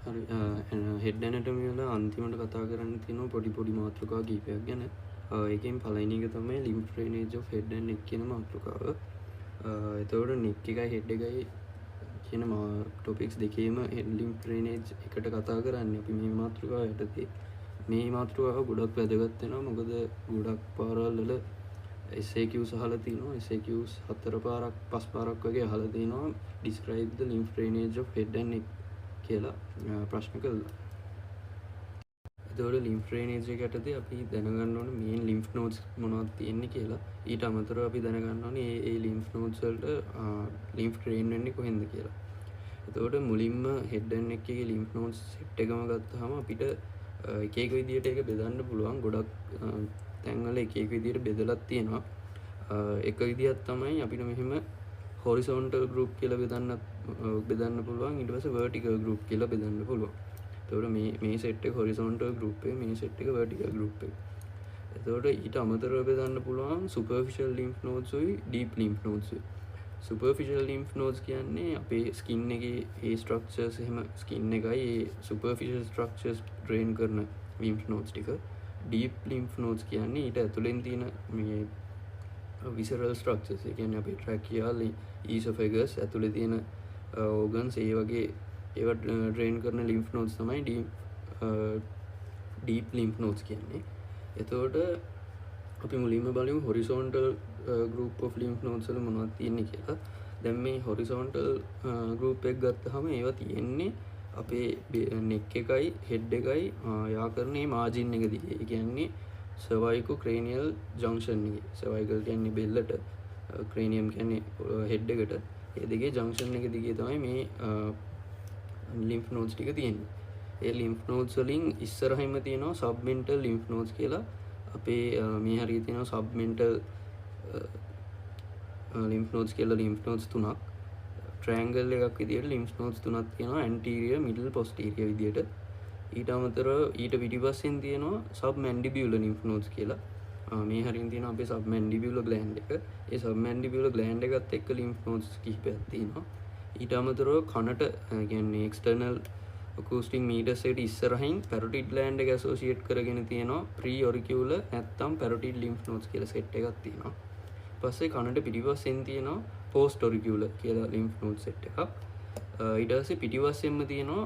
හරි හෙඩ් ඇනටමි වල අන්තිමට කතා කරන්න තියෙනවා පොඩි පොඩි මාතෘකා කීපයක් ගැන. ඒකෙන් පළවෙනි එක තමයි lymph drainage of head and neck කියන මාතෘකාව. එතකොට neck එකයි head එකයි කියන ටොපික්ස් දෙකේම head lymph drainage එකට කතා කරන්නේ අපි මේ මාතෘකාව යටතේ. මේ මාතෘකාව ගොඩක් වැදගත් වෙනවා මොකද ගොඩක් පාරවල් වල SAQs අහලා තිනවා. SAQs 4 පාරක් 5 පාරක් වගේ අහලා තිනවා describe the lymph drainage of head and neck කියලා ප්‍රශ්න කළා. එතකොට lymph drainage එක යටතේ අපි දැනගන්න ඕනේ main lymph nodes මොනවද තියෙන්නේ කියලා. ඊට අමතරව අපි දැනගන්න ඕනේ මේ lymph nodes වලට lymph drain වෙන්නේ කොහෙන්ද කියලා. එතකොට මුලින්ම head and neck එකේ lymph nodes set එකම ගත්තාම අපිට එක එක විදිහට ඒක බෙදන්න පුළුවන්. ගොඩක් තැන්වල එක එක විදිහට බෙදලා තියෙනවා. එක විදිහක් තමයි අපිට මෙහෙම horizontal group කියලා බෙදන්න පුළුවන්. ඊට පස්සේ vertical group කියලා බෙදන්න පුළුවන්. එතකොට මේ set එක horizontal group එක, මේ set එක vertical group එක. එතකොට ඊට අමතරව බෙදන්න පුළුවන් superficial lymph nodes උයි deep lymph nodes උයි. superficial lymph nodes කියන්නේ අපේ skin එකේ ඒ structures එහෙම skin එකයි ඒ superficial structures drain කරන lymph nodes ටික. deep lymph nodes කියන්නේ ඊට ඇතුලෙන් තියෙන මේ visceral structures. ඒ කියන්නේ අපේ trachea, esophagus ඇතුලේ තියෙන organs ඒ වගේ ඒවා drain කරන lymph nodes තමයි deep lymph nodes කියන්නේ. එතකොට අපි මුලින්ම බලමු horizontal group of lymph nodes වල මොනවද තියෙන්නේ කියලා. දැන් මේ horizontal group එක ගත්තාම ඒවා තියෙන්නේ අපේ neck එකයි head එකයි යා කරන මේ margin එක දිගේ. ඒ කියන්නේ cervical cranial junction එකේ. cervical කියන්නේ බෙල්ලට, cranium කියන්නේ head එකට. ඒ දෙකේ junction එක දිගේ තමයි මේ lymph nodes ටික තියෙන්නේ. ඒ lymph nodes වලින් ඉස්සරහින්ම තියෙනවා submental lymph nodes කියලා. අපේ මේ හරිය තියෙනවා submental lymph nodes කියලා lymph nodes තුනක්. triangle එකක් විදියට lymph nodes තුනක් තියෙනවා anterior, middle, posterior විදියට. ඊට අමතරව ඊට පිටිපස්සෙන් තියෙනවා submandibular lymph nodes කියලා. මේ හරියින් තියෙනවා අපේ submandibular gland එක. ඒ submandibular gland එකත් එක්ක lymph nodes කිහිපයක් තියෙනවා. ඊට අමතරව කනට කියන්නේ external acoustic meters එකට ඉස්සරහින් parotid gland එක associate කරගෙන තියෙනවා pre-auricular නැත්නම් parotid lymph nodes කියලා set එකක් තියෙනවා. ඊපස්සේ කනට පිටිපස්සෙන් තියෙනවා post-auricular කියලා lymph node set එකක්. ඊට පස්සේ පිටිපස්සෙන්ම තියෙනවා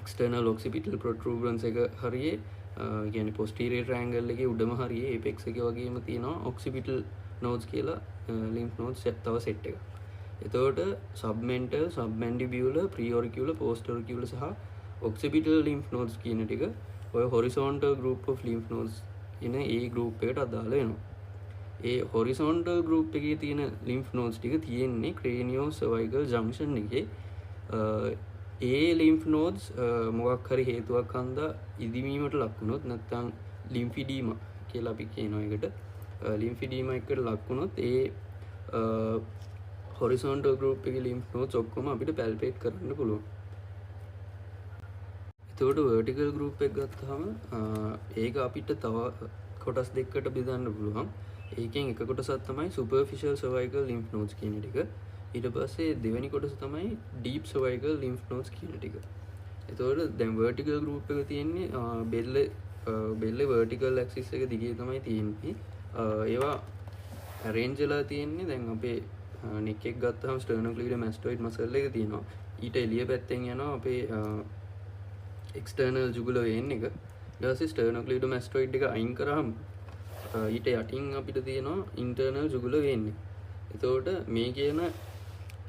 external occipital protuberance එක හරියේ කියන්නේ posterior triangle එකේ උඩම හරියේ apex එක වගේම තියෙනවා occipital nodes කියලා lymph nodes තව set එකක්. එතකොට submental, submandibular, preauricular, postauricular සහ occipital lymph nodes කියන ටික ඔය horizontal group of lymph nodes කියන ඒ group එකට අදාළ වෙනවා. ඒ horizontal group එකේ තියෙන lymph nodes ටික තියෙන්නේ cranio-cervical junction එකේ. ඒ lymph nodes මොකක් හරි හේතුවක් හන්දා ඉදිමීමට ලක් වුණොත් නැත්නම් lymphedema කියලා අපි කියනවා ඒකට. lymphedema එකට ලක් වුණොත් ඒ horizontal group එකේ lymph nodes ඔක්කොම අපිට palpate කරන්න පුළුවන්. එතකොට vertical group එක ගත්තාම ඒක අපිට තව කොටස් දෙකකට බෙදන්න පුළුවන්. ඒකෙන් එක කොටසක් තමයි superficial cervical lymph nodes කියන ටික. ඊට පස්සේ දෙවෙනි කොටස තමයි deep cervical lymph nodes කියන ටික. එතකොට දැන් vertical group එක තියෙන්නේ බෙල්ලේ vertical axis එක දිගේ තමයි තියෙන්නේ. ඒවා arrange වෙලා තියෙන්නේ දැන් අපේ neck එක ගත්තාම sternocleidomastoid muscle එක තියෙනවා. ඊට එළිය පැත්තෙන් යනවා අපේ external jugular vein එක. ඊට පස්සේ sternocleidomastoid එක අයින් කරාම ඊට යටින් අපිට තියෙනවා internal jugular vein එක. එතකොට මේ කියන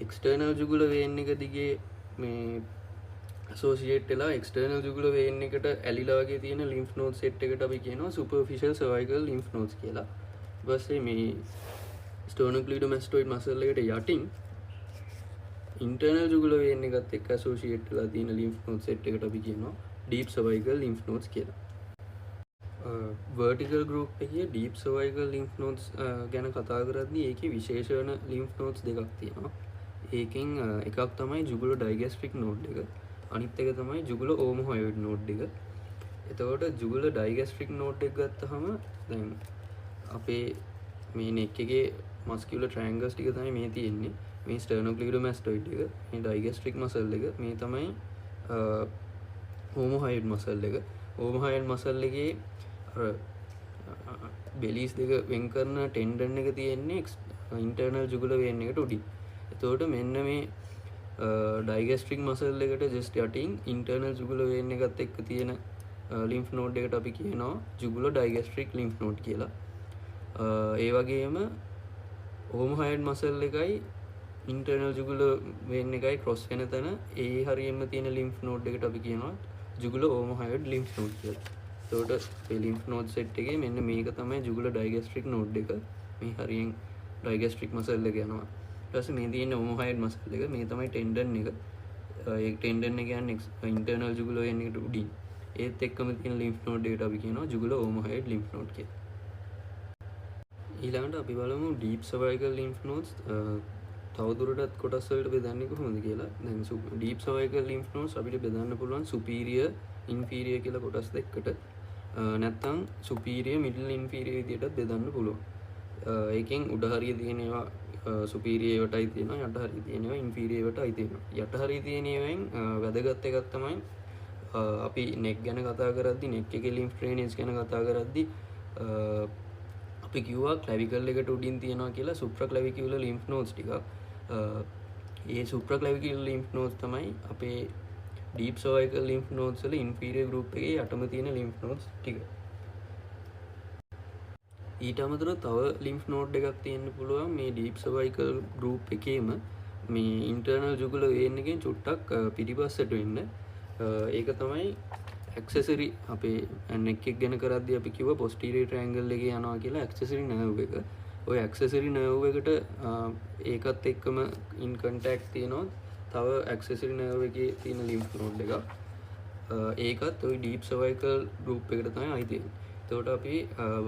external jugular vein එක දිගේ මේ associate වෙලා external jugular vein එකට ඇලිලා වගේ තියෙන lymph node set එකට අපි කියනවා superficial cervical lymph nodes කියලා. ඊට පස්සේ මේ sternocleidomastoid muscle එකට යටින් internal jugular vein එකත් එක්ක associate වෙලා තියෙන lymph node set එකට අපි කියනවා deep cervical lymph nodes කියලා. vertical group එකේ deep cervical lymph nodes ගැන කතා කරද්දී ඒකේ විශේෂ වෙන lymph nodes දෙකක් තියෙනවා. ඒකෙන් එකක් තමයි jugular digastric node එක. අනිත් එක තමයි jugular omohyoid node එක. එතකොට jugular digastric node එක ගත්තාම දැන් අපේ මේ neck එකේ muscular triangles ටික තමයි මේ තියෙන්නේ. මේ sternocleidomastoid එක, මේ digastric muscle එක, මේ තමයි ඕමොහයිඩ් මසල් එක. ඕමොහයිඩ් මසල් එකේ බෙලිස් දෙක වෙන් කරන ටෙන්ඩන් එක තියෙන්නේ ඉන්ටර්නල් ජුගුල වේන් එකට උඩින්. එතකොට මෙන්න මේ ඩයිගස්ට්‍රික් මසල් එකට ජස්ට් යටින් ඉන්ටර්නල් ජුගුල වේන් එකත් එක්ක තියෙන ලිම්ෆ් නෝඩ් එකට අපි කියනවා ජුගුලෝ ඩයිගස්ට්‍රික් ලිම්ෆ් නෝඩ් කියලා. ඒ වගේම ඕමොහයිඩ් මසල් එකයි ඉන්ටර්නල් ජුගුල වේන් එකයි ක්‍රොස් වෙන තැන ඒ හරියෙන්ම තියෙන ලිම්ෆ් නෝඩ් එකට අපි කියනවා ජුගුලෝ ඕමොහයිඩ් ලිම්ෆ් නෝඩ් කියලා. එතකොට මේ ලිම්ෆ් නෝඩ් සෙට් එකේ මෙන්න මේක තමයි ජුගුලෝ ඩයිගස්ට්‍රික් නෝඩ් එක. මේ හරියෙන් ඩයිගස්ට්‍රික් මසල් එක යනවා. ඊට පස්සේ මේ තියෙන ඕමොහයිඩ් මසල් එක මේ තමයි ටෙන්ඩන් එක. ඒ ටෙන්ඩන් එක කියන්නේ ඉන්ටර්නල් ජුගුලෝ වේන් එකට උඩින්. ඒත් එක්කම තියෙන ලිම්ෆ් නෝඩ් එකට අපි කියනවා ජුගුලෝ ඕමොහයිඩ් ලිම්ෆ් නෝඩ් කියලා. ඊළඟට අපි බලමු ඩීප් සර්වයිකල් ලිම්ෆ් නෝඩ්ස් තවදුරටත් කොටස් වලට බෙදන්නේ කොහොමද කියලා. දැන් ඩීප් සර්වයිකල් ලිම්ෆ් නෝඩ්ස් අපිට බෙදන්න පුළුවන් සුපීරියර් ඉන්ෆීරියර් කියලා කොටස් දෙකකට. නැත්නම් සුපීරියර් මිඩල් ඉන්ෆීරියර් විදිහටත් බෙදන්න පුළුවන්. ඒකෙන් උඩ හරිය තියෙන ඒවා සුපීරියර් වටයි තියෙනවා, යට හරිය තියෙන ඒවා ඉන්ෆීරියර් වටයි තියෙනවා. යට හරිය තියෙන ඒවායින් වැදගත් එකක් තමයි අපි නෙක් ගැන කතා කරද්දි නෙක් එකේ ලිම්ෆ් ඩ්‍රේනේජ් ගැන කතා කරද්දි අපි කිව්වා ක්ලැවිකල් එකට උඩින් තියෙනවා කියලා සුප්‍රා ක්ලැවිකියුලර් ලිම්ෆ් නෝඩ්ස් ටික. ඒ සුප්‍රා ක්ලැවිකියුලර් ලිම්ෆ් නෝඩ්ස් තමයි අපේ ඩීප් සර්වයිකල් ලිම්ෆ් නෝඩ්ස් වල ඉන්ෆීරියර් ගෲප් එකේ යටම තියෙන ලිම්ෆ් නෝඩ්ස් ටික. ඊට අමතරව තව ලිම්ෆ් නෝඩ් එකක් තියෙන්න පුළුවන් මේ ඩීප් සර්වයිකල් ගෲප් එකේම මේ ඉන්ටර්නල් ජුගුලර් වේන් එකෙන් චුට්ටක් පිටිපස්සට වෙන්න. ඒක තමයි ඇක්සෙසරි අපේ නෙක් එක ගැන කරද්දී අපි කිව්වා පොස්ටීරියර් ට්‍රයැන්ගල් එකේ යනවා කියලා ඇක්සෙසරි නර්ව් එක. ওই ඇක්සෙසරි නර්ව් එකට ඒකත් එක්කම ඉන් කන්ටැක්ට් තියෙනවා තව ඇක්සෙසරි නර්ව් එකේ තියෙන ලිම්ෆ් නෝඩ් එකක්. ඒකත් ওই ඩීප් සර්වයිකල් ගෲප් එකට තමයි අයිති වෙන්නේ. එතකොට අපි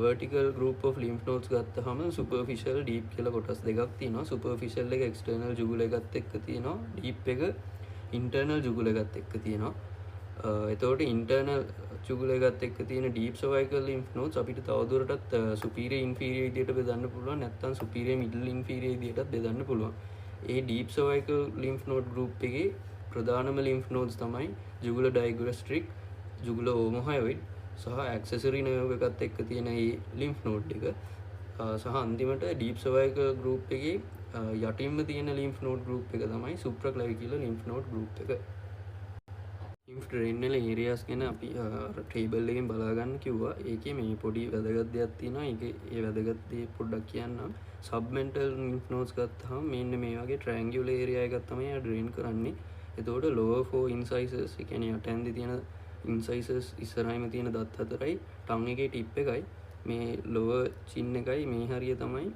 vertical group of lymph nodes ගත්තාම superficial deep කියලා කොටස් දෙකක් තියෙනවා. superficial එක external jugula එකත් එක්ක තියෙනවා. deep එක internal jugula එකත් එක්ක තියෙනවා. එතකොට internal jugula එකත් එක්ක තියෙන deep cervical lymph nodes අපිට තවදුරටත් superior inferior විදියට බෙදන්න පුළුවන්. නැත්නම් superior middle inferior විදියටත් බෙදන්න පුළුවන්. ඒ deep cervical lymph node group එකේ ප්‍රධානම lymph nodes තමයි jugular digastric, jugular omohyoid සහ ඇක්සෙසරි නර්ව් එකත් එක්ක තියෙන මේ ලිම්ෆ් නෝඩ් එක සහ අන්තිමට ඩීප් සර්වයිකල් ගෲප් එකේ යටින්ම තියෙන ලිම්ෆ් නෝඩ් ගෲප් එක තමයි සුප්‍රා ක්ලැවිකියුලර් ලිම්ෆ් නෝඩ් ගෲප් එක. ලිම්ෆ් ඩ්‍රේනල් ඒරියාස් ගැන අපි ටේබල් එකෙන් බලා ගන්න කිව්වා. ඒකේ මේ පොඩි වැදගත් දෙයක් තියෙනවා. ඒකේ ඒ වැදගත් දේ පොඩ්ඩක් කියන්නම්. සබ්මෙන්ටල් ලිම්ෆ් නෝඩ්ස් ගත්තාම මෙන්න මේ වගේ ට්‍රයැන්ගියුලර් ඒරියා එකක් තමයි ඩ්‍රේන් කරන්නේ. එතකොට lower 4 incisors ඒ කියන්නේ යටෙන්දී තියෙන ඉන්සයිසස් ඉස්සරහින්ම තියෙන දත් හතරයි ටං එකේ ටිප් එකයි මේ lower chin එකයි මේ හරිය තමයි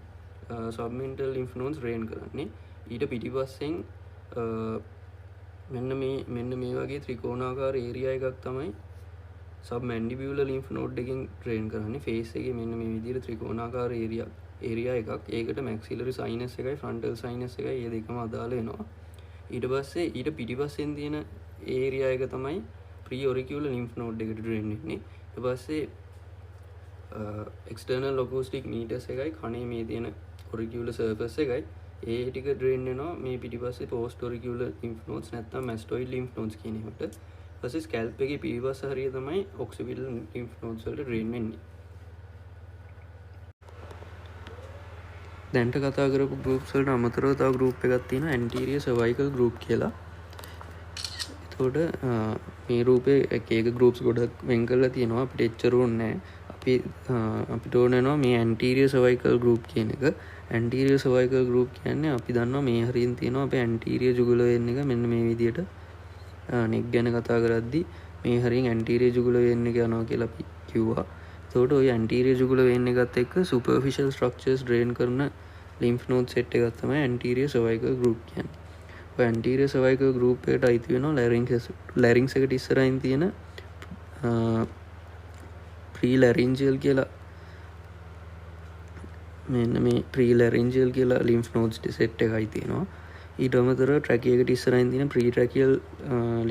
submental lymph nodes drain කරන්නේ. ඊට පිටිපස්සෙන් මෙන්න මේ වගේ ත්‍රිකෝණාකාර ඒරියා එකක් තමයි submandibular lymph node එකෙන් drain කරන්නේ. face එකේ මෙන්න මේ විදිහට ත්‍රිකෝණාකාර ඒරියා එකක්. ඒකට maxillary sinus එකයි frontal sinus එකයි මේ දෙකම අදාළ වෙනවා. ඊට පස්සේ ඊට පිටිපස්සෙන් තියෙන ඒරියා එක තමයි pre-auricular lymph node එකට drain වෙන්නේ. ඊට පස්සේ external acoustic meters එකයි කනේ මේ තියෙන auricular surface එකයි ඒ ටික drain වෙනවා මේ පිටිපස්සේ post auricular lymph nodes නැත්නම් mastoid lymph nodes කියන ඒවට. ඊට පස්සේ scalp එකේ පිටිපස්ස හරිය තමයි occipital lymph nodes වලට drain වෙන්නේ. දැන්ට කතා කරපු groups වලට අමතරව තව group එකක් තියෙනවා anterior cervical group කියලා. එතකොට මේ රූපේ එක ගෲප්ස් ගොඩක් වෙන් කරලා තියෙනවා. අපිට එච්චර ඕනේ නැහැ. අපිට ඕන වෙනවා මේ anterior cervical group කියන එක. anterior cervical group කියන්නේ අපි දන්නවා මේ හරියෙන් තියෙනවා අපේ anterior jugular vein එක මෙන්න මේ විදියට neck ගැන කතා කරද්දී මේ හරියෙන් anterior jugular vein එක යනවා කියලා අපි කිව්වා. එතකොට ওই anterior jugular vein එකත් එක්ක superficial structures drain කරන lymph node set එකක් තමයි anterior cervical group කියන්නේ. anterior cervical group එකට අයිති වෙනවා larynx එකට ඉස්සරහින් තියෙන prelaryngeal කියලා මෙන්න මේ prelaryngeal කියලා lymph nodes set එකයි තියෙනවා. ඊට අමතරව trachea එකට ඉස්සරහින් තියෙන pretracheal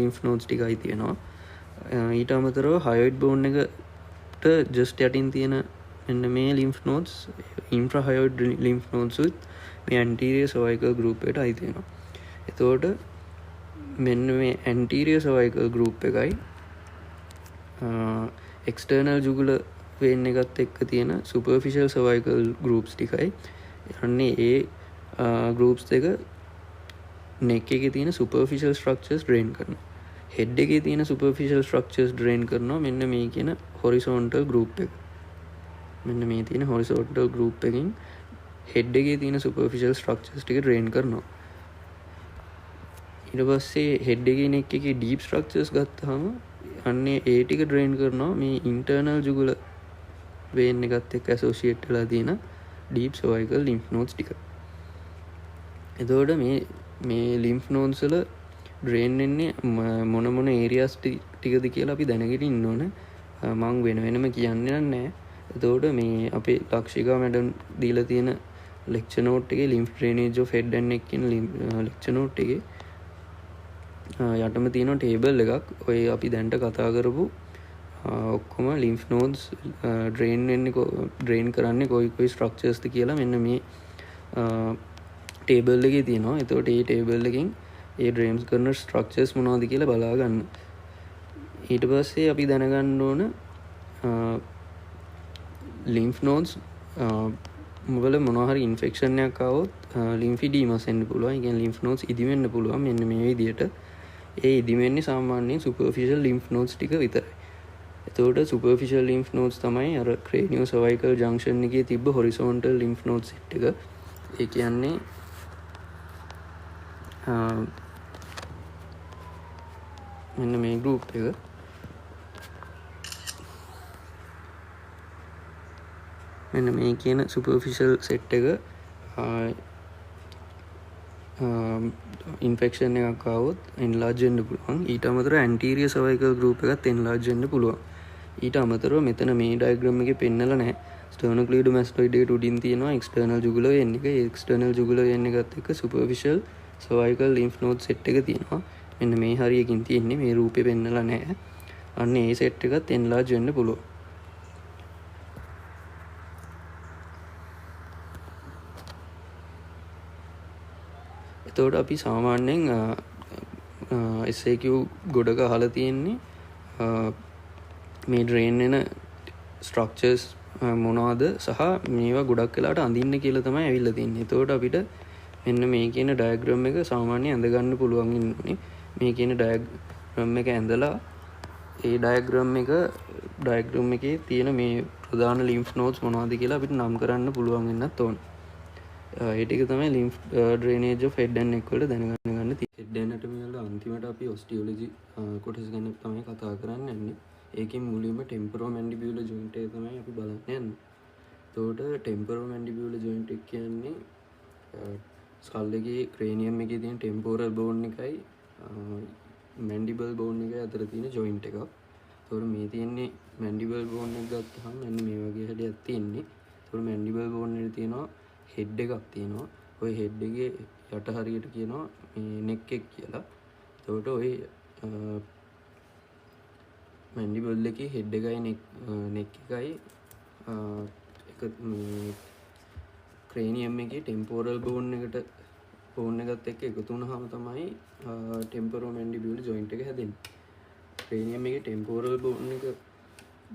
lymph nodes ටිකයි තියෙනවා. ඊට අමතරව hyoid bone එකට just යටින් තියෙන මෙන්න මේ lymph nodes infrahyoid lymph nodes උත් මේ anterior cervical group එකට අයිති වෙනවා. එතකොට මෙන්න මේ ඇන්ටීරියර් සර්වයිකල් ගෲප් එකයි එක්ස්ටර්නල් ජුගුල වේන් එකත් එක්ක තියෙන සුපර්ෆිෂල් සර්වයිකල් ගෲප්ස් ටිකයි යන්නේ ඒ ගෲප්ස් දෙක නෙක් එකේ තියෙන සුපර්ෆිෂල් ස්ට්‍රක්චර්ස් ඩ්‍රේන් කරනවා. හෙඩ් එකේ තියෙන සුපර්ෆිෂල් ස්ට්‍රක්චර්ස් ඩ්‍රේන් කරනවා මෙන්න මේ කියන හොරිසොන්ටල් ගෲප් එක. මෙන්න මේ තියෙන හොරිසොන්ටල් ගෲප් එකකින් හෙඩ් එකේ තියෙන සුපර්ෆිෂල් ස්ට්‍රක්චර්ස් ටික ඩ්‍රේන් කරනවා. ඊට පස්සේ හෙඩ් එකේ නෙක් එකේ ඩීප් ස්ට්‍රක්චර්ස් ගත්තාම අන්නේ ඒ ටික ඩ්‍රේන් කරනවා මේ ඉන්ටර්නල් ජුගුල වේන් එකත් එක්ක ඇසෝසියේට් වෙලා තියෙන ඩීප් සර්වයිකල් ලිම්ෆ් නෝඩ්ස් ටික. එතකොට මේ ලිම්ෆ් නෝඩ්ස් වල ඩ්‍රේන් වෙන්නේ මොන ඒරියාස් ටිකද කියලා අපි දැනගෙන ඉන්න ඕනේ. මම වෙනම කියන්නේ නැහැ. එතකොට මේ අපේ ලක්ෂිකා මැඩම් දීලා තියෙන ලෙක්චර් නෝට් එකේ ලිම්ෆ් ඩ්‍රේනේජ් ඔෆ් හෙඩ් ඇන්ඩ් නෙක් කියන ලෙක්චර් නෝට් එකේ යටම තියෙන ටේබල් එකක්. ඔය අපි දැන්ට කතා කරපු ඔක්කොම ලිම්ෆ් නෝඩ්ස් ඩ්‍රේන් කරන්නේ කොයි ස්ට්‍රක්චර්ස්ද කියලා මෙන්න මේ ටේබල් එකේ තියෙනවා. එතකොට මේ ටේබල් එකෙන් ඒ ඩ්‍රේන්ස් කරන ස්ට්‍රක්චර්ස් මොනවද කියලා බලා ගන්න. ඊට පස්සේ අපි දැනගන්න ඕන ලිම්ෆ් නෝඩ්ස් වල මොනවා හරි ඉන්ෆෙක්ෂන් එකක් ආවොත් ලිම්ෆිඩීමස් එන්න පුළුවන්. ඒ කියන්නේ ලිම්ෆ් නෝඩ්ස් ඉදිවෙන්න පුළුවන් මෙන්න මේ විදිහට. ඒ ඉදිවෙන්නේ සාමාන්‍යයෙන් සුපර්ෆිෂල් ලිම්ෆ් නෝඩ්ස් ටික විතරයි. එතකොට සුපර්ෆිෂල් ලිම්ෆ් නෝඩ්ස් තමයි අර ක්‍රේනියෝ සර්වයිකල් ජංක්ෂන් එකේ තිබ්බ හොරිසොන්ටල් ලිම්ෆ් නෝඩ් සෙට් එක. ඒ කියන්නේ මෙන්න මේ ගෲප් එක. මෙන්න මේ කියන සුපර්ෆිෂල් සෙට් එක ඉන්ෆෙක්ෂන් එකක් ආවොත් එන්ලාර්ජ් වෙන්න පුළුවන්. ඊට අමතරව ඇන්ටීරියර් සර්වයිකල් ගෲප් එකත් එන්ලාර්ජ් වෙන්න පුළුවන්. ඊට අමතරව මෙතන මේ ඩයග්‍රෑම් එකේ පෙන්නලා නැහැ. ස්ටර්නෝක්ලිඩෝමැස්ටොයිඩ් එකට උඩින් තියෙනවා එක්ස්ටර්නල් ජුගුලර් වෙන් එක. ඒ එක්ස්ටර්නල් ජුගුලර් වෙන් එකත් එක්ක සුපර්ෆිෂල් සර්වයිකල් ලිම්ෆ් නෝඩ් සෙට් එක තියෙනවා. මෙන්න මේ හරියකින් තියෙන්නේ මේ රූපේ පෙන්නලා නැහැ. අන්න ඒ සෙට් එකත් එන්ලාර්ජ් වෙන්න පුළුවන්. එතකොට අපි සාමාන්‍යයෙන් SAQ ගොඩක අහලා තියෙන්නේ මේ ඩ්‍රේන් වෙන ස්ට්‍රක්චර්ස් මොනවද සහ මේවා ගොඩක් වෙලාට අඳින්න කියලා තමයි ඇවිල්ලා තියෙන්නේ. එතකොට අපිට මෙන්න මේ කියන ඩයග්‍රෑම් එක සාමාන්‍යයෙන් අඳ ගන්න පුළුවන් ඉන්නේ. මේ කියන ඩයග්‍රෑම් එක ඇඳලා ඒ ඩයග්‍රෑම් එකේ තියෙන මේ ප්‍රධාන ලිම්ෆ් නෝඩ්ස් මොනවද කියලා අපිට නම් කරන්න පුළුවන් වෙන්නත් ඕන. ඒ ටික තමයි ලිම්ෆ් ඩ්‍රේනේජ් ඔෆ් හෙඩ් ඇන්ඩ් නෙක් වල දැනගන්න තියෙන්නේ. හෙඩ් ඇනටමි වල අන්තිමට අපි ඔස්ටියොලොජි කොටස ගැන තමයි කතා කරන්න යන්නේ. ඒකෙන් මුලින්ම ටෙම්පරෝ මැන්ඩිබියුලර් ජොයින්ට් එක තමයි අපි බලන්න යන්නේ. එතකොට ටෙම්පරෝ මැන්ඩිබියුලර් ජොයින්ට් එක කියන්නේ ස්කල් එකේ ක්‍රේනියම් එකේ තියෙන ටෙම්පෝරල් බෝන් එකයි මැන්ඩිබල් බෝන් එකයි අතර තියෙන ජොයින්ට් එකක්. එතකොට මේ තියෙන්නේ මැන්ඩිබල් බෝන් එක ගත්තාම මෙන්න මේ වගේ හැඩයක් තියෙන්නේ. එතකොට මැන්ඩිබල් බෝන් එකේ තියෙනවා හෙඩ් එකක් තියෙනවා. ওই හෙඩ් එකේ යට හරියට කියනවා මේ නෙක් එක කියලා. එතකොට ওই මැන්ඩිබල් එකේ හෙඩ් එකයි නෙක් එකයි එක මේ ක්‍රේනියම් එකේ ටෙම්පෝරල් බෝන් එකත් එක්ක එකතු වුණාම තමයි ටෙම්පරෝ මැන්ඩිබියුලර් ජොයින්ට් එක හැදෙන්නේ. ක්‍රේනියම් එකේ ටෙම්පෝරල් බෝන් එක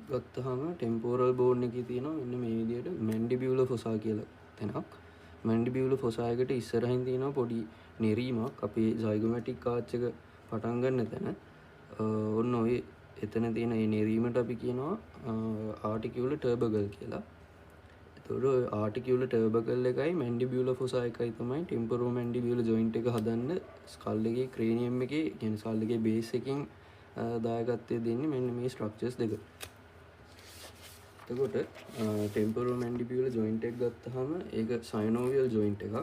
ගත්තාම ටෙම්පෝරල් බෝන් එකේ තියෙනවා මෙන්න මේ විදිහට මැන්ඩිබියුලර් ෆොසා කියලා තැනක්. මැන්ඩිබියුලර් ෆොසා එකට ඉස්සරහින් තියෙනවා පොඩි නෙරීමක් අපේ සයිගොමැටික් ආච් එක පටන් ගන්න තැන. ඔන්න ඔය එතන තියෙන මේ නෙරීමට අපි කියනවා ආටිකියුලර් ටර්බකල් කියලා. එතකොට ඔය ආටිකියුලර් ටර්බකල් එකයි මැන්ඩිබියුලර් ෆොසා එකයි තමයි ටෙම්පරෝ මැන්ඩිබියුලර් ජොයින්ට් එක හදන්න ස්කල් එකේ ක්‍රේනියම් එකේ කියන්නේ ස්කල් එකේ බේස් එකකින් දායකත්වය දෙන්නේ මෙන්න මේ ස්ට්‍රක්චර්ස් දෙක. එතකොට ටෙම්පරෝ මැන්ඩිබියුලර් ජොයින්ට් එක ගත්තාම ඒක සයිනෝවියල් ජොයින්ට් එකක්.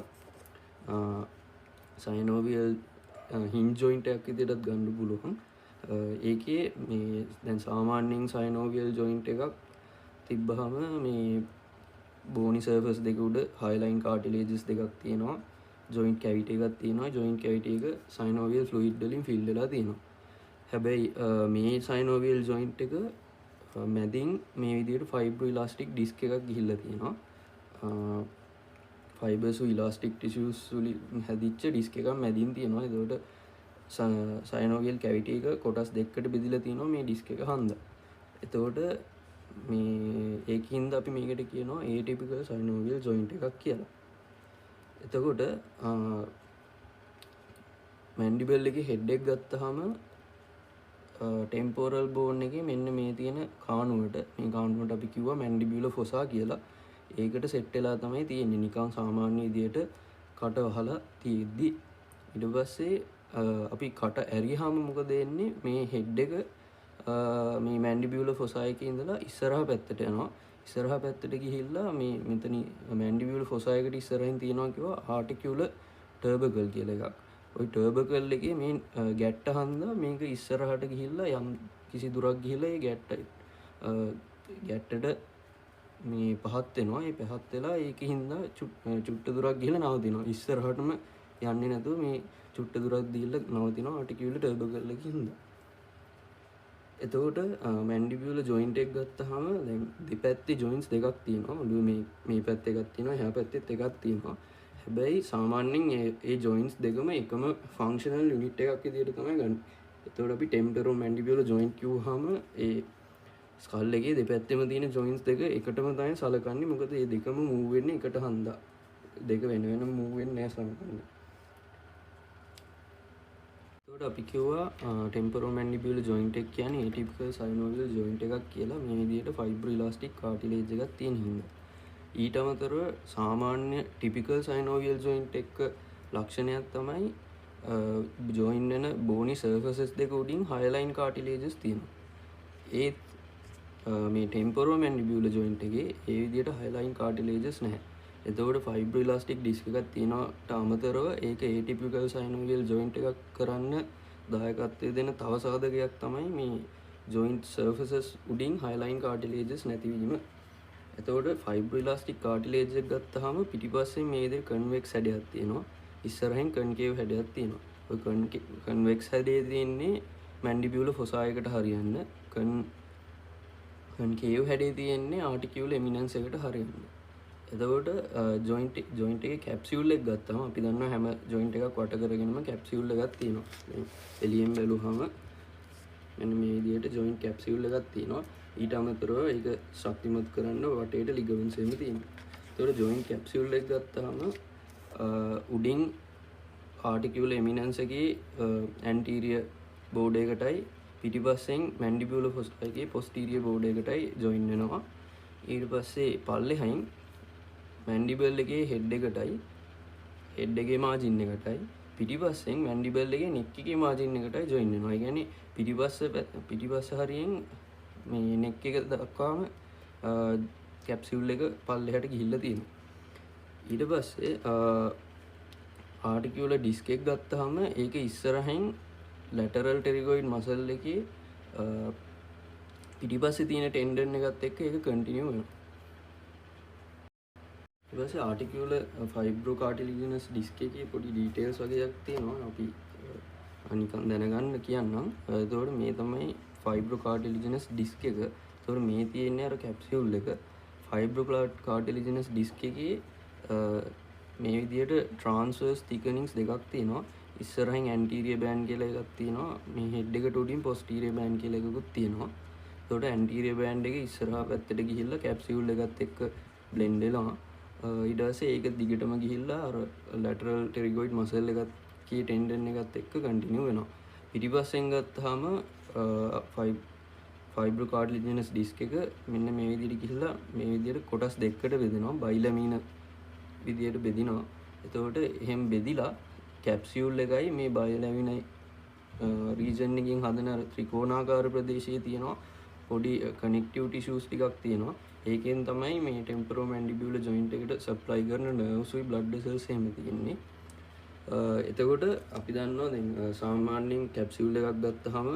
සයිනෝවියල් හින්ජ් ජොයින්ට් එකක් විදිහටත් ගන්න පුළුවන්. ඒකේ මේ දැන් සාමාන්‍යයෙන් සයිනෝවියල් ජොයින්ට් එකක් තිබ්බහම මේ බෝනි සර්ෆස් දෙක උඩ හයිලයින් කාටිලේජස් දෙකක් තියෙනවා. ජොයින්ට් කැවිටි එකක් තියෙනවා. ජොයින්ට් කැවිටි එක සයිනෝවියල් ෆ්ලුයිඩ් වලින් ෆිල් වෙලා තියෙනවා. හැබැයි මේ සයිනෝවියල් ජොයින්ට් එක මැදින් මේ විදිහට ෆයිබ්‍රෝ ඉලාස්ටික් ඩිස්ක් එකක් ගිහිල්ලා තියෙනවා. ෆයිබර්ස් ඉලාස්ටික් ටිෂුස් වලින් හැදිච්ච ඩිස්ක් එකක් මැදින් තියෙනවා. ඒකට සයිනෝවියල් කැවිටි එක කොටස් දෙකකට බෙදලා තියෙනවා මේ ඩිස්ක් එක හන්දා. එතකොට මේ ඒකින්ද අපි මේකට කියනවා atypical synovial joint එකක් කියලා. එතකොට මැන්ඩිබල් එකේ හෙඩ් එක ගත්තාම ටෙම්පෝරල් බෝන් එකේ මෙන්න මේ තියෙන කාණුවට මේ කාණුවට අපි කිව්වා මැන්ඩිබියුලර් ෆොසා කියලා. ඒකට සෙට් වෙලා තමයි තියෙන්නේ නිකන් සාමාන්‍ය විදියට කට වහලා තියෙද්දි. ඊට පස්සේ අපි කට ඇරියාම මොකද වෙන්නේ මේ හෙඩ් එක මේ මැන්ඩිබියුලර් ෆොසා එකේ ඉඳලා ඉස්සරහා පැත්තට යනවා. ඉස්සරහා පැත්තට ගිහිල්ලා මේ මෙතන මැන්ඩිබියුලර් ෆොසා එකට ඉස්සරහින් තියෙනවා කිව්වා ආටිකියුලර් ටර්බකල් කියලා එකක්. ওই ටර්බකල් එකේ මේ ගැට්ට හන්දා මේක ඉස්සරහට ගිහිල්ලා යම් කිසි දුරක් ගිහිල්ලා ඒ ගැට්ටට මේ පහත් වෙනවා. ඒ පහත් වෙලා ඒකින්ද චුට්ට දුරක් ගිහිල්ලා නවතිනවා. ඉස්සරහටම යන්නේ නැතුව මේ චුට්ට දුරක් දීලා නවතිනවා ආටිකියුලර් ටර්බකල් එකකින්ද. එතකොට මැන්ඩිබියුලර් ජොයින්ට් එක ගත්තාම දැන් දෙපැත්තේ ජොයින්ට්ස් දෙකක් තියෙනවා. ඔළුවේ මේ පැත්තේ එකක් තියෙනවා, එහා පැත්තෙත් එකක් තියෙනවා. හැබැයි සාමාන්‍යයෙන් ඒ ජොයින්ට්ස් දෙකම එකම ෆන්ක්ෂනල් යුනිට් එකක් විදිහට තමයි ගන්න. එතකොට අපි ටෙම්පරෝ මැන්ඩිබියුලර් ජොයින්ට් කිව්වහම ඒ ස්කල් එකේ දෙපැත්තෙම තියෙන ජොයින්ට්ස් දෙක එකටම තමයි සලකන්නේ. මොකද මේ දෙකම මූව් වෙන්නේ එකට හන්දා. දෙක වෙන වෙනම මූව් වෙන්නේ නැහැ සමහරවිට. එතකොට අපි කිව්වා ටෙම්පරෝමැන්ඩිබියුලර් ජොයින්ට් එක කියන්නේ atypical synovial joint එකක් කියලා. මේ විදිහට fibroelastic cartilage එකක් තියෙන හින්දා. ඊට අමතරව සාමාන්‍ය typical synovial joint එක ලක්ෂණයක් තමයි join වෙන bony surfaces දෙක උඩින් hyaline cartilages තියෙනවා. ඒත් මේ ටෙම්පරෝමැන්ඩිබියුලර් ජොයින්ට් එකේ ඒ විදිහට hyaline cartilages නැහැ. එතකොට fibroelastic disc එකක් තියෙනවට අමතරව ඒක atypical synovial joint එකක් කරන්න දායකත්වය දෙන තව සාධකයක් තමයි මේ joint surfaces උඩින් hyaline cartilages නැතිවීම. එතකොට fibroelastic cartilage එක ගත්තාම පිටිපස්සේ මේ විදිහට convex හැඩයක් තියෙනවා. ඉස්සරහින් concave හැඩයක් තියෙනවා. ඔය convex හැඩය තියෙන්නේ mandibular fossa එකට හරියන්න. concave හැඩය තියෙන්නේ articular eminence එකට හරියන්න. එතකොට joint එකේ capsule එක ගත්තාම අපි දන්නවා හැම joint එකක් වට කරගෙනම capsule එකක් තියෙනවා. එළියෙන් බැලුවහම මෙන්න මේ විදිහට joint capsule එකක් තියෙනවා. ඊට අමතරව ඒක ශක්තිමත් කරන්න වටේට ligaments එහෙම තියෙනවා. එතකොට joint capsule එක ගත්තාම උඩින් articular eminence එකේ anterior board එකටයි පිටිපස්සෙන් mandibular fossa එකේ posterior board එකටයි join වෙනවා. ඊට පස්සේ පල්ලෙහායින් mandible එකේ head එකටයි head එකේ margin එකටයි පිටිපස්සෙන් mandible එකේ neck එකේ margin එකටයි join වෙනවා. ඒ කියන්නේ පිටිපස්ස හරියෙන් මේ neck එක දක්වාම capsule එක පල්ලෙහාට ගිහිල්ලා තියෙනවා. ඊට පස්සේ articular disc එක ගත්තාම ඒක ඉස්සරහින් lateral pterygoid muscle එකේ පිටිපස්සේ තියෙන tendon එකත් එක්ක ඒක continue වෙනවා. ඊට පස්සේ articular fibrocartilaginous disc එකේ පොඩි details වගේක් තියෙනවා. අපි නිකන් දැනගන්න කියන්නම්. එතකොට මේ තමයි fibrocartilaginous disc එක. එතකොට මේ තියෙන්නේ අර capsule එක. fibrocartilaginous disc එකේ මේ විදිහට transverse thickenings දෙකක් තියෙනවා. ඉස්සරහින් anterior band කියලා එකක් තියෙනවා. මේ head එකට උඩින් posterior band කියලා එකකුත් තියෙනවා. එතකොට anterior band එක ඉස්සරහා පැත්තට ගිහිල්ලා capsule එකත් එක්ක blend වෙනවා. ඊට පස්සේ ඒක දිගටම ගිහිල්ලා අර lateral pterygoid muscle එකත් කී tendon එකත් එක්ක continue වෙනවා. පිටිපස්සෙන් ගත්තාම fibrocartilaginous disc එක මෙන්න මේ විදිහට ගිහිල්ලා මේ විදිහට කොටස් දෙකකට බෙදෙනවා. bilamina විදිහට බෙදිනවා. එතකොට එහෙම බෙදිලා capsule එකයි මේ bilamina region එකකින් හදන අර ත්‍රිකෝණාකාර ප්‍රදේශයේ තියෙනවා පොඩි connective tissues ටිකක් තියෙනවා. ඒකෙන් තමයි මේ temporomandibular joint එකට supply කරන nerves උයි blood vessels එහෙම තියෙන්නේ. එතකොට අපි දන්නවා දැන් සාමාන්‍යයෙන් capsule එකක් ගත්තාම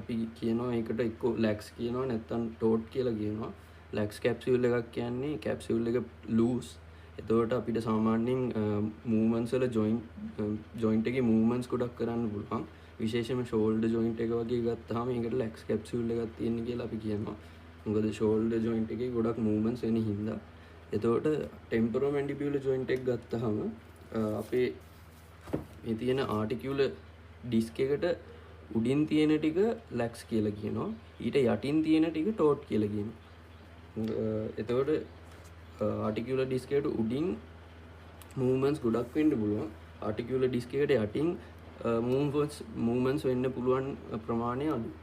අපි කියනවා ඒකට එක්ක lax කියනවා නැත්නම් taut කියලා කියනවා. lax capsule එකක් කියන්නේ capsule එක loose. එතකොට අපිට සාමාන්‍යයෙන් movements වල joint එකේ movements ගොඩක් කරන්න පුළුවන්. විශේෂයෙන්ම shoulder joint එක වගේ ගත්තාම ඒකට lax capsule එකක් තියෙන කියලා අපි කියනවා. මොකද shoulder joint එකේ ගොඩක් movements වෙන හින්දා. එතකොට temporomandibular joint එක ගත්තාම අපේ මේ තියෙන articular ඩිස්ක් එකට උඩින් තියෙන ටික ලැක්ස් කියලා කියනවා. ඊට යටින් තියෙන ටික ටෝට් කියලා කියනවා. එතකොට ආටිකියුලර් ඩිස්ක් එකට උඩින් මූවමන්ට්ස් ගොඩක් වෙන්න පුළුවන්. ආටිකියුලර් ඩිස්ක් එකට යටින් මූවමන්ට්ස් වෙන්න පුළුවන් ප්‍රමාණය අඩුයි.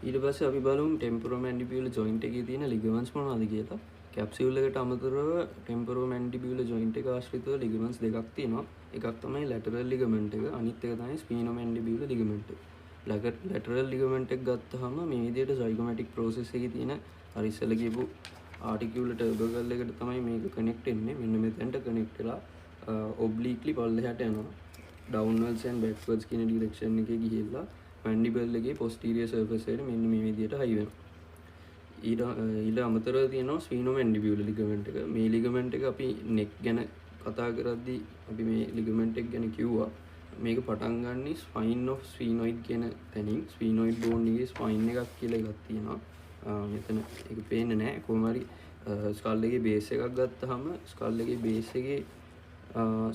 ඊට පස්සේ අපි බලමු ටෙම්පරෝමැන්ඩිබියුලර් ජොයින්ට් එකේ තියෙන ලිගමන්ට්ස් මොනවද කියලා. කැප්සියුල් එකට අමතරව ටෙම්පරෝමැන්ඩිබියුලර් ජොයින්ට් එක ආශ්‍රිතව ලිගමන්ට්ස් දෙකක් තියෙනවා. එකක් තමයි ලැටරල් ලිගමන්ට් එක, අනිත් එක තමයි ස්පීනෝමැන්ඩිබියුලර් ලිගමන්ට් එක. ලැටරල් ලිගමන්ට් එක ගත්තාම මේ විදිහට සයිගොමැටික් ප්‍රොසෙස් එකේ තියෙන අර ඉස්සෙල්ලා කියපු ආටිකියුලර් ටර්බකල් එකට තමයි මේක කනෙක්ට් වෙන්නේ. මෙන්න මෙතෙන්ට කනෙක්ට් වෙලා ඔබ්ලික්ලි පල්ලෙහාට යනවා. ඩවුන්වර්ඩ්ස් ඇන්ඩ් බෑක්වර්ඩ්ස් කියන ඩිරෙක්ෂන් එකේ ගිහිල්ලා මැන්ඩිබල් එකේ පොස්ටීරියර් සර්ෆස් එකට මෙන්න මේ විදිහට හයි වෙනවා. ඊට අමතරව තියෙනවා ස්පීනෝමැන්ඩිබියුලර් ලිගමන්ට් එක. මේ ලිගමන්ට් එක අපි නෙක් ගැන කතා කරද්දී අපි මේ ලිගමන්ට් එක ගැන කිව්වා. මේක පටන් ගන්නේ ස්පයින් ඔෆ් ස්ෆීනොයිඩ් කියන තැනින්. ස්ෆීනොයිඩ් බෝන් එකේ ස්පයින් එකක් කියලා එකක් තියෙනවා. මෙතන ඒක පේන්නේ නැහැ. කොහොම හරි ස්කල් එකේ බේස් එකක් ගත්තාම ස්කල් එකේ බේස් එකේ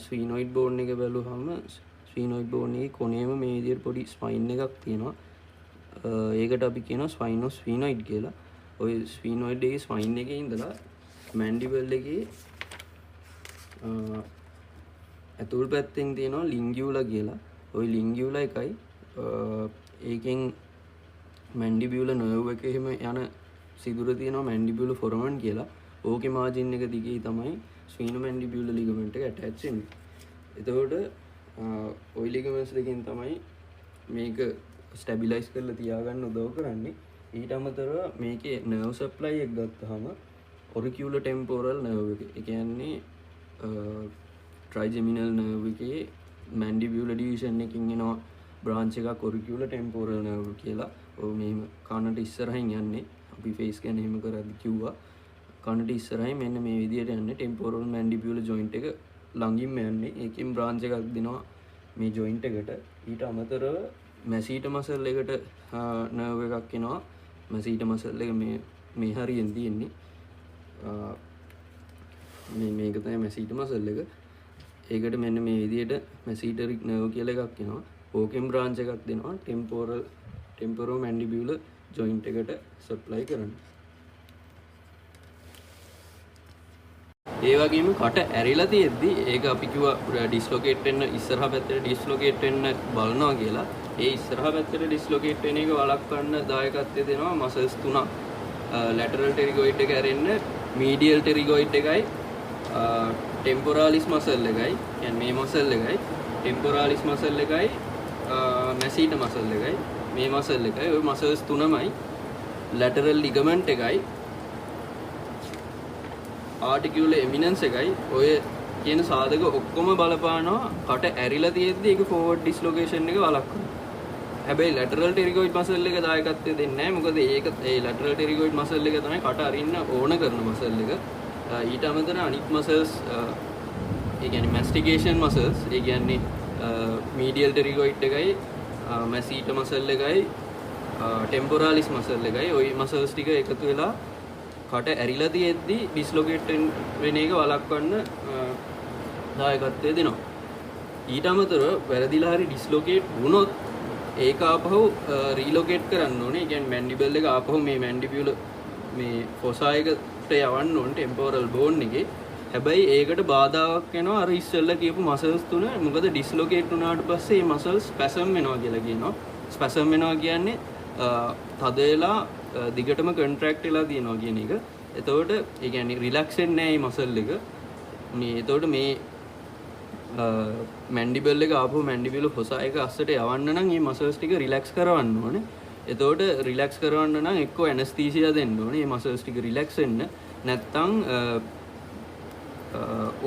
ස්ෆීනොයිඩ් බෝන් එක බැලුවහම ස්ෆීනොයිඩ් බෝන් එකේ කොනේම මේ විදිහට පොඩි ස්පයින් එකක් තියෙනවා. ඒකට අපි කියනවා ස්පයින් ඔෆ් ස්ෆීනොයිඩ් කියලා. ඔය ස්ෆීනොයිඩ් එකේ ස්පයින් එකේ ඉඳලා මැන්ඩිබල් එකේ ඇතුල් පැත්තෙන් තියෙනවා ලින්ගියුලා කියලා. ওই ලින්ගියුලා එකයි ඒකෙන් මැන්ඩිබියුලර් නර්ව් එකේ එහෙම යන සිදුර තියෙනවා මැන්ඩිබියුලර් ෆොරමන් කියලා. ඕකේ මාජින් එක දිගේ තමයි ස්ෆීනෝමැන්ඩිබියුලර් ලිගමන්ට් එක ඇටච් වෙන්නේ. එතකොට ওই ලිගමන්ට්ස් දෙකෙන් තමයි මේක ස්ටැබිලයිස් කරලා තියාගන්න උදව් කරන්නේ. ඊට අමතරව මේකේ නර්ව් සප්ලයි එක ගත්තාම ඔරිකියුලර් ටෙම්පෝරල් නර්ව් එක. ඒ කියන්නේ ට්‍රයිජෙමිනල් නර්ව් එකේ මැන්ඩිබියුලර් ඩිවිෂන් එකකින් එනවා බ්‍රාන්ච් එකක් ඔරිකියුලර් ටෙම්පෝරල් නර්ව් කියලා. ඔය මෙහෙම කනට ඉස්සරහින් යන්නේ. අපි ෆේස් ගැන එහෙම කරද්දි කිව්වා. කනට ඉස්සරහින් මෙන්න මේ විදිහට යන්නේ ටෙම්පෝරල් මැන්ඩිබියුලර් ජොයින්ට් එක ළඟින්ම යන්නේ. ඒකෙන් බ්‍රාන්ච් එකක් දෙනවා මේ ජොයින්ට් එකට. ඊට අමතරව මැසීට මසල් එකට නර්ව් එකක් එනවා. මැසීට මසල් එක මේ හරියෙන් තියෙන්නේ. මේක තමයි මැසීට මසල් එක. ඒකට මෙන්න මේ විදිහට මැසීටරික් නර්ව් කියලා එකක් එනවා. ඕකෙන් බ්‍රාන්ච් එකක් දෙනවා ටෙම්පරෝමැන්ඩිබියුලර් ජොයින්ට් එකට සප්ලයි කරන්න. ඒ වගේම කට ඇරිලා තියෙද්දි ඒක අපි කිව්වා ඩිස්ලොකේට් වෙන්න ඉස්සරහා පැත්තට ඩිස්ලොකේට් වෙන්න බලනවා කියලා. ඒ ඉස්සරහා පැත්තට ඩිස්ලොකේට් වෙන එක වළක්වන්න දායකත්වය දෙනවා මසල්ස් තුනක්. ලැටරල් ටෙරිගොයිඩ් එක ඇරෙන්න මීඩියල් ටෙරිගොයිඩ් එකයි ටෙම්පොරාලිස් මසල් එකයි. කියන්නේ මේ මසල් එකයි ටෙම්පොරාලිස් මසල් එකයි මැසීට මසල් එකයි මේ මසල් එකයි. ওই මසල්ස් තුනමයි ලැටරල් ලිගමන්ට් එකයි ආටිකියුලර් එමිනන්ස් එකයි. ඔය කියන සාධක ඔක්කොම බලපානවා කට ඇරිලා තියෙද්දි ඒක ෆෝවර්ඩ් ඩිස්ලොකේෂන් එක වළක්වනවා. හැබැයි ලැටරල් ටෙරිගොයිඩ් මසල් එක දායකත්වය දෙන්නේ නැහැ. මොකද ඒක ඒ ලැටරල් ටෙරිගොයිඩ් මසල් එක තමයි කට අරින්න ඕන කරන මසල් එක. ඊට අමතරව අනිත් මසල්ස් ඒ කියන්නේ මැස්ටිකේෂන් මසල්ස් ඒ කියන්නේ මීඩියල් ටෙරිගොයිඩ් එකයි මැසීට මසල් එකයි ටෙම්පොරාලිස් මසල් එකයි ওই මසල්ස් ටික එකතු වෙලා කට ඇරිලා තියෙද්දි ඩිස්ලොකේට් වෙන එක වළක්වන්න දායකත්වය දෙනවා. ඊට අමතරව වැරදිලා හරි ඩිස්ලොකේට් වුණොත් ඒක ආපහු රීලොකේට් කරන්න ඕනේ. ඒ කියන්නේ මැන්ඩිබල් එක ආපහු මේ මැන්ඩිබියුලර් මේ ෆොසා එකට යවන්න ඕනේ ටෙම්පොරල් බෝන් එකේ. හැබැයි ඒකට බාධාවක් වෙනවා අර ඉස්සෙල්ලා කියපු මසල්ස් තුන. මොකද ඩිස්ලොකේට් වුණාට පස්සේ මේ මසල්ස් ස්පැසම් වෙනවා කියලා කියනවා. ස්පැසම් වෙනවා කියන්නේ තද වෙලා දිගටම කන්ට්‍රැක්ට් වෙලා තියෙනවා කියන එක. එතකොට ඒ කියන්නේ රිලැක්ස් වෙන්නේ නැහැ මේ මසල් එක. එතකොට මේ මැන්ඩිබල් එක ආපහු මැන්ඩිබියුලර් ෆොසා එක අස්සට යවන්න නම් මේ මසල්ස් ටික රිලැක්ස් කරවන්න ඕනේ. එතකොට රිලැක්ස් කරවන්න නම් එක්ක ඇනස්තීසියා දෙන්න ඕනේ මේ මසල්ස් ටික රිලැක්ස් වෙන්න. නැත්තම්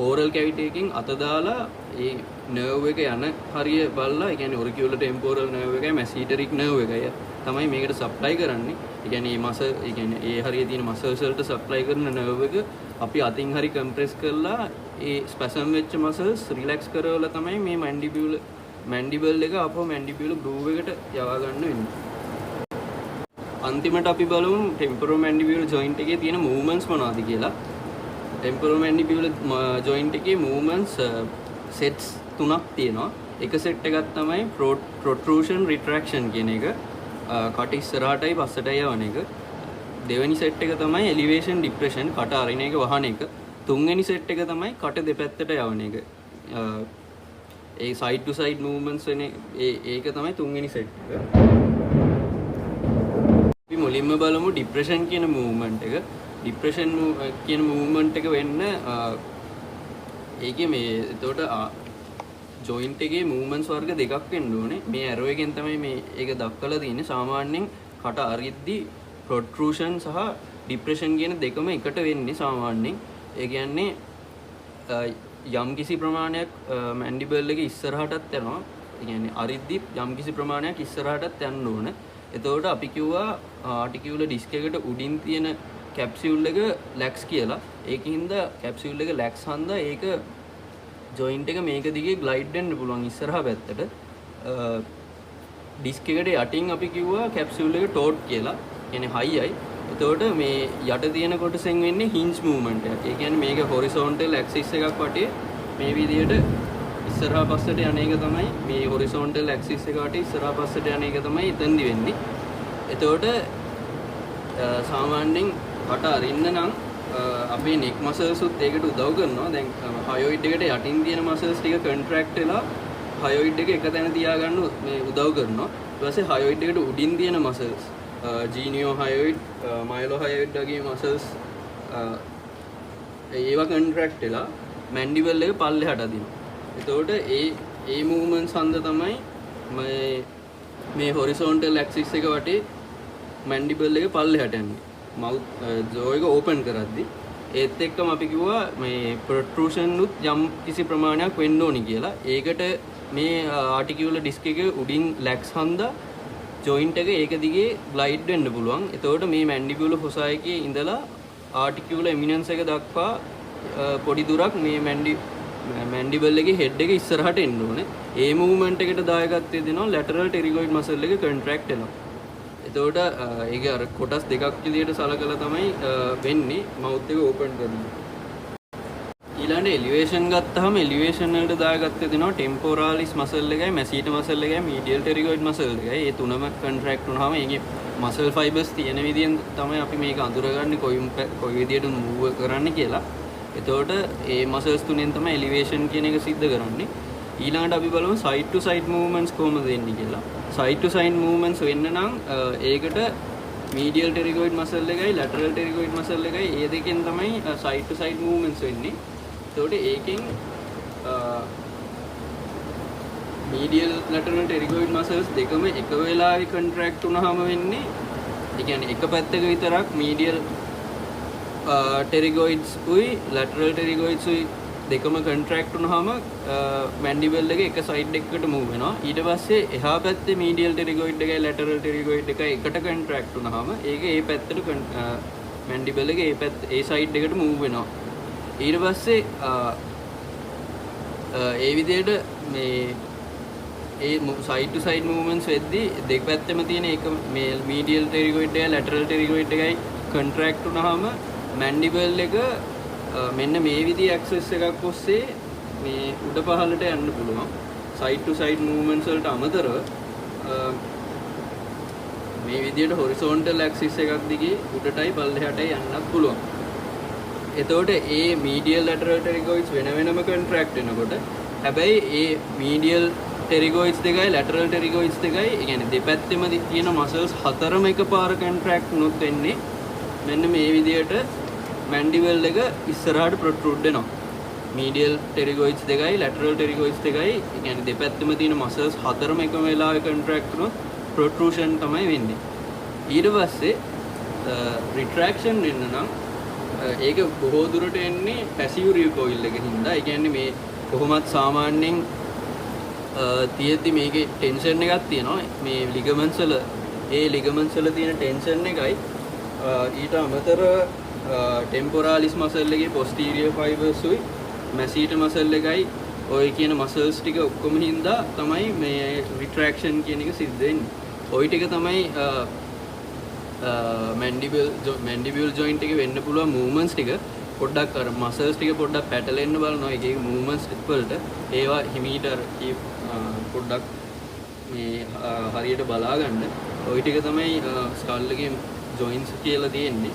ඕරල් කැවිටි එකකින් අත දාලා ඒ නර්ව් එක යන හරිය බලලා, ඒ කියන්නේ ඔරිකියුලර් ටෙම්පොරල් නර්ව් එකයි මැසීටරික් නර්ව් එකයි තමයි මේකට සප්ලයි කරන්නේ. ඒ කියන්නේ මේ මසල්, ඒ කියන්නේ ඒ හරිය තියෙන මසල්ස් වලට සප්ලයි කරන නර්ව් එක අපි අතින් හරි කම්ප්‍රෙස් කරලා ඒ ස්පැසම් වෙච්ච මසල්ස් රිලැක්ස් කරවලා තමයි මේ මැන්ඩිබල් එක අපෝ මැන්ඩිබියුලර් ගෲව් එකට යවා ගන්න වෙන්නේ. අන්තිමට අපි බලමු ටෙම්පරෝමැන්ඩිබියුලර් ජොයින්ට් එකේ තියෙන මූවමන්ට්ස් මොනවද කියලා. ටෙම්පරෝමැන්ඩිබියුලර් ජොයින්ට් එකේ මූවමන්ට්ස් සෙට්ස් තුනක් තියෙනවා. එක සෙට් එකක් තමයි protrusion retraction කියන එක. කට ඉස්සරහටයි පස්සටයි යවන එක. දෙවෙනි සෙට් එක තමයි elevation depression කට අරින එක වහන එක. තුන්වෙනි සෙට් එක තමයි කට දෙපැත්තට යවන එක. ඒ side to side movements වෙන ඒක තමයි තුන්වෙනි සෙට් එක. අපි මුලින්ම බලමු depression කියන movement එක. depression කියන movement එක වෙන්න ඒකේ මේ එතකොට joint එකේ movements වර්ග දෙකක් වෙන්න ඕනේ. මේ arrow එකෙන් තමයි මේ ඒක දක්වලා තියෙන්නේ. සාමාන්‍යයෙන් කට අරිද්දි protrusion සහ depression කියන දෙකම එකට වෙන්නේ සාමාන්‍යයෙන්. ඒ කියන්නේ යම් කිසි ප්‍රමාණයක් mandible එක ඉස්සරහටත් යනවා. ඒ කියන්නේ අරිද්දි යම් කිසි ප්‍රමාණයක් ඉස්සරහටත් යන්න ඕන. එතකොට අපි කිව්වා articular disc එකට උඩින් තියෙන capsule එක lax කියලා. ඒකින්ද capsule එක lax හන්දා ඒක joint එක මේක දිගේ glide වෙන්න පුළුවන් ඉස්සරහා පැත්තට. disc එකට යටින් අපි කිව්වා capsule එක taut කියලා. කියන්නේ high-යි. එතකොට මේ යට තියෙන කොටසෙන් වෙන්නේ hinge movement එකක්. ඒ කියන්නේ මේක horizontal axis එකක් වටේ මේ විදිහට ඉස්සරහා පස්සට යන එක තමයි මේ horizontal axis එක වටේ ඉස්සරහා පස්සට යන එක තමයි එතෙන්දි වෙන්නේ. එතකොට සාමාන්‍යයෙන් කට අරින්න නම් අපේ neck muscles උත් ඒකට උදව් කරනවා. දැන් hyoid එකට යටින් තියෙන muscles ටික contract වෙලා hyoid එක එක තැන තියාගන්න මේ උදව් කරනවා. ඊට පස්සේ hyoid එකට උඩින් තියෙන muscles geniohyoid mylohyoid වගේ muscles ඒවා contract වෙලා mandible එක පල්ලෙහාට අදිනවා. එතකොට ඒ movements හන්ද තමයි මේ horizontal axis එක වටේ mandible එක පල්ලෙහාට යන්නේ. mouth jaw එක open කරද්දි ඒත් එක්කම අපි කිව්වා මේ protrusion උත් යම් කිසි ප්‍රමාණයක් වෙන්න ඕනි කියලා. ඒකට මේ articular disc එක උඩින් lax හන්දා joint එක ඒක දිගේ glide වෙන්න පුළුවන්. එතකොට මේ mandibular fossa එකේ ඉඳලා articular eminence එක දක්වා පොඩි දුරක් මේ mandible එකේ head එක ඉස්සරහට එන්න ඕනේ. ඒ movement එකට දායකත්වය දෙනවා lateral pterygoid muscle එක contract වෙනවා. එතකොට ඒක අර කොටස් දෙකක් විදියට සලකලා තමයි වෙන්නේ mouth එක open කරන්නේ. ඊළඟට elevation ගත්තාම elevation වලට දාගත්තේ දෙනවා temporalis muscle එකයි masseter muscle එකයි medial pterygoid muscle එකයි. මේ තුනම contract වුණාම ඒකේ muscle fibers තියෙන විදියෙන් තමයි අපි මේක අඳුරගන්නේ කොයි විදියට move කරන්න කියලා. එතකොට මේ muscles තුනෙන් තමයි elevation කියන එක සිද්ධ කරන්නේ. ඊළඟට අපි බලමු side to side movements කොහොමද වෙන්නේ කියලා. side to side movements වෙන්න නම් ඒකට medial pterygoid muscle එකයි lateral pterygoid muscle එකයි ඒ දෙකෙන් තමයි side to side movements වෙන්නේ. එතකොට ඒකෙන් medial lateral pterygoid muscles දෙකම එක වෙලාවෙ contract වුණාම වෙන්නේ ඒ කියන්නේ එක පැත්තක විතරක් medial pterygoids උයි lateral pterygoids උයි දෙකම contract වුණාම mandible එක එක side එකකට move වෙනවා. ඊට පස්සේ එහා පැත්තේ medial pterygoid එකයි lateral pterygoid එකයි එකට contract වුණාම ඒක ඒ පැත්තට mandible එක ඒ side එකට move වෙනවා. ඊට පස්සේ ඒ විදිහට මේ ඒ side to side movements වෙද්දී දෙපැත්තෙම තියෙන එක මේ medial pterygoid එකයි lateral pterygoid එකයි contract වුණාම mandible එක මෙන්න මේ විදිහේ access එකක් ඔස්සේ මේ උඩ පහළට යන්න පුළුවන්. side to side movements වලට අමතරව මේ විදිහට horizontal axis එකක් දිගේ උඩටයි පල්ලෙහාටයි යන්නත් පුළුවන්. එතකොට ඒ medial lateral pterygoids වෙන වෙනම contract වෙනකොට හැබැයි ඒ medial pterygoids දෙකයි lateral pterygoids දෙකයි ඒ කියන්නේ දෙපැත්තෙම තියෙන muscles හතරම එකපාර contract වුණොත් වෙන්නේ මෙන්න මේ විදිහට mandible එක ඉස්සරහට protrude වෙනවා. medial pterygoids දෙකයි lateral pterygoids දෙකයි ඒ කියන්නේ දෙපැත්තෙම තියෙන muscles හතරම එකම වෙලාවෙ contract වුණොත් protrusion තමයි වෙන්නේ. ඊට පස්සේ retraction වෙන්න නම් ඒක බොහෝ දුරට එන්නේ passive recoil එකකින් හින්දා. ඒ කියන්නේ මේ කොහොමත් සාමාන්‍යයෙන් තියෙද්දි මේකේ tension එකක් තියෙනවා. මේ ligaments වල ඒ ligaments වල තියෙන tension එකයි ඊට අමතරව temporalis muscle එකේ posterior fibers උයි masseter muscle එකයි ඔය කියන muscles ටික ඔක්කොම හින්දා තමයි මේ retraction කියන එක සිද්ධ වෙන්නේ. ඔය ටික තමයි mandible joint එකේ වෙන්න පුළුවන් movements ටික. පොඩ්ඩක් අර මසල්ස් ටික පොඩ්ඩක් පැටලෙන්න බලනවා එක එක මූවමන්ට්ස් වලට ඒවා හිමීට අර පොඩ්ඩක් මේ හරියට බලා ගන්න. ওই ටික තමයි ස්කල් එකේ ජොයින්ට්ස් කියලා තියෙන්නේ.